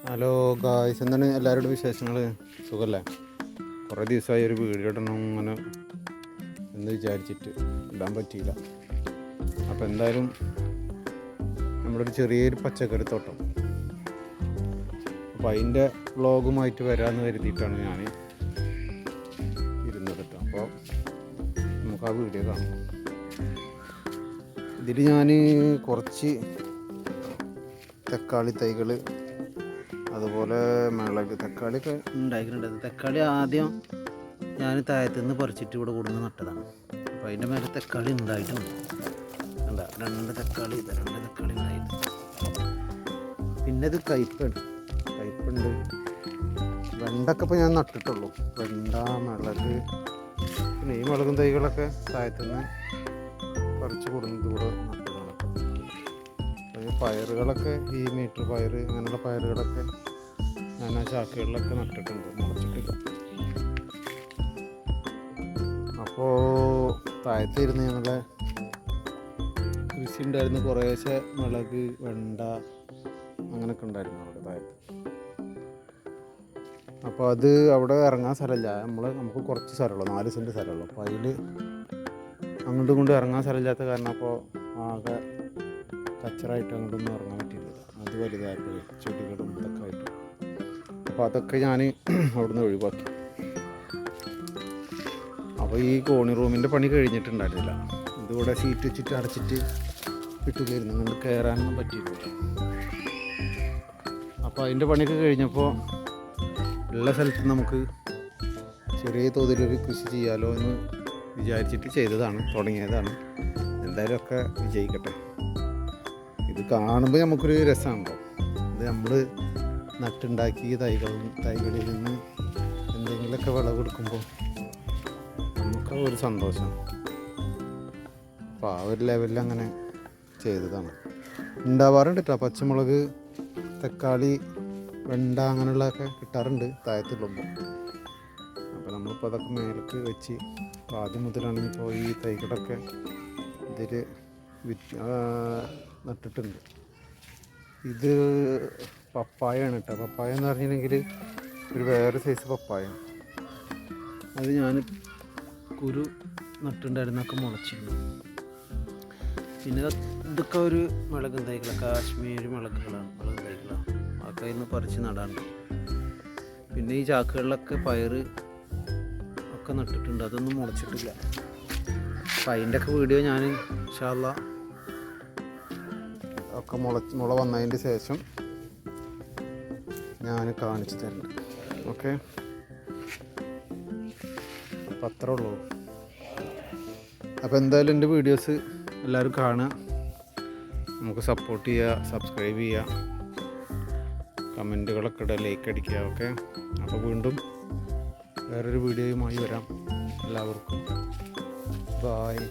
Hello guys, എന്താണ് എല്ലാവരോടും വിശേഷങ്ങൾ? സുഖമല്ലേ? കുറേ ദിവസമായി ഒരു വീഡിയോ ഇടണം അങ്ങനെ എന്ന് വിചാരിച്ചിട്ട് ഇടാൻ പറ്റിയില്ല. അപ്പോൾ എന്തായാലും നമ്മുടെ ഒരു ചെറിയൊരു പച്ചക്കറി തോട്ടം, അപ്പോൾ അതിൻ്റെ വ്ളോഗുമായിട്ട് വരാമെന്ന് കരുതിയിട്ടാണ് ഞാൻ ഇരുന്നത് കേട്ടോ. അപ്പോൾ നമുക്ക് ആ വീഡിയോ കാണാം. ഇതിൽ ഞാൻ കുറച്ച് തക്കാളി തൈകൾ, അതുപോലെ മിളക്, തക്കാളിയൊക്കെ ഉണ്ടാക്കിയിട്ടുണ്ട്. തക്കാളി ആദ്യം ഞാൻ താഴത്തു നിന്ന് പറിച്ചിട്ട് ഇവിടെ കൊടുന്ന് നട്ടതാണ്. അപ്പോൾ അതിൻ്റെ മേലെ തക്കാളി ഉണ്ടായിട്ടുണ്ട്. അല്ല, രണ്ട് തക്കാളി ഉണ്ടായിട്ടുണ്ട്. പിന്നെ ഇത് കയ്പ്പുണ്ട്. വെണ്ടൊക്കെ ഇപ്പോൾ ഞാൻ നട്ടിട്ടുള്ളൂ. വെണ്ട, മിളക്, പിന്നെ ഈ മുളകും തൈകളൊക്കെ താഴത്തു നിന്ന് പറിച്ച് കൊടുക്കുന്നത് കൂടെ നട്ടതാണ്. പയറുകളൊക്കെ, ഈ മീറ്റർ പയർ, അങ്ങനെയുള്ള പയറുകളൊക്കെ ഞാൻ ആ ചാക്കുകളിലൊക്കെ നട്ടിട്ടുണ്ട്, മുളച്ചിട്ടില്ല. അപ്പോൾ താഴത്തിരുന്ന് ഞങ്ങളുടെ കൃഷി ഉണ്ടായിരുന്നു. കുറേശ്ശെ മുളക്, വെണ്ട അങ്ങനെയൊക്കെ ഉണ്ടായിരുന്നു അവിടെ താഴത്ത്. അപ്പോൾ അത് അവിടെ ഇറങ്ങാൻ സ്ഥലമില്ല. നമുക്ക് കുറച്ച് സ്ഥലമുള്ളൂ, 4 സെൻറ്റ് സ്ഥലമുള്ളൂ. അപ്പോൾ അതിൽ അങ്ങോട്ടും ഇങ്ങോട്ടും ഇറങ്ങാൻ സ്ഥലമില്ലാത്ത കാരണം അപ്പോൾ ആകെ കച്ചറായിട്ട് അങ്ങോട്ടൊന്നും ഇറങ്ങാൻ പറ്റിയില്ല. അത് വലുതായപ്പോൾ ചെടികളും ഇതൊക്കെ ആയിട്ട്. അപ്പോൾ അതൊക്കെ ഞാൻ അവിടുന്ന് ഒഴിവാക്കി. അപ്പോൾ ഈ കോണി റൂമിൻ്റെ പണി കഴിഞ്ഞിട്ടുണ്ടായിരുന്നില്ല. ഇതിവിടെ സീറ്റ് വെച്ചിട്ട് അടച്ചിട്ട് ഇട്ടില്ലായിരുന്നു, അങ്ങോട്ട് കയറാനൊന്നും പറ്റിയില്ല. അപ്പോൾ അതിൻ്റെ പണിയൊക്കെ കഴിഞ്ഞപ്പോൾ ഉള്ള സ്ഥലത്ത് നമുക്ക് ചെറിയ തോതിലൊരു കൃഷി ചെയ്യാമല്ലോ എന്ന് വിചാരിച്ചിട്ട് തുടങ്ങിയതാണ്. എന്തായാലും ഒക്കെ വിജയിക്കട്ടെ. ഇത് കാണുമ്പോൾ നമുക്കൊരു രസമാണല്ലോ. ഇത് നമ്മൾ നട്ടുണ്ടാക്കിയ തൈകളിൽ നിന്ന് എന്തെങ്കിലുമൊക്കെ വിളവെടുക്കുമ്പോൾ നമുക്ക് ഒരു സന്തോഷം. അപ്പോൾ ആ ഒരു ലെവലിൽ അങ്ങനെ ചെയ്തതാണ്. ഉണ്ടാവാറുണ്ട് കേട്ടോ. പച്ചമുളക്, തക്കാളി, വെണ്ട അങ്ങനെയുള്ളതൊക്കെ കിട്ടാറുണ്ട് താഴത്തുള്ളുമ്പോൾ. അപ്പോൾ നമ്മളിപ്പോൾ അതൊക്കെ മേലേക്ക് വെച്ച് ആദ്യം മുതലാണ് ഇപ്പോൾ ഈ തൈകളൊക്കെ ഇതിൽ നട്ടിട്ടുണ്ട്. ഇത് പപ്പായാണ് കേട്ടോ. പപ്പായ എന്ന് പറഞ്ഞിട്ടുണ്ടെങ്കിൽ ഒരു വേറെ സൈസ് പപ്പായ. അത് ഞാൻ കുരു നട്ടുണ്ടായിരുന്നൊക്കെ മുളച്ചിരുന്നു. പിന്നെ ഇതൊക്കെ ഒരു മുളക് തൈകളാണ്, കാശ്മീരി മുളക് തൈകളാണ്. അതൊക്കെ ഇന്ന് പറിച്ച് നടാണ്ട്. പിന്നെ ഈ ചാക്കുകളിലൊക്കെ പയർ ഒക്കെ നട്ടിട്ടുണ്ട്, അതൊന്നും മുളച്ചിട്ടില്ല. അപ്പം അതിൻ്റെയൊക്കെ വീഡിയോ ഞാൻ ഇൻഷാ അല്ലാഹ് ഒക്കെ മുള വന്നതിൻ്റെ ശേഷം ഞാൻ കാണിച്ചു തരുന്നുണ്ട്. ഓക്കെ, അപ്പം അത്രേ ഉള്ളൂ. അപ്പോൾ എന്തായാലും എൻ്റെ വീഡിയോസ് എല്ലാവരും കാണുക, നമുക്ക് സപ്പോർട്ട് ചെയ്യുക, സബ്സ്ക്രൈബ് ചെയ്യുക, കമൻറ്റുകളൊക്കെ ഇടുക, ലൈക്ക് അടിക്കുക. ഓക്കെ, അപ്പോൾ വീണ്ടും വേറൊരു വീഡിയോയുമായി വരാം. എല്ലാവർക്കും ബായ്.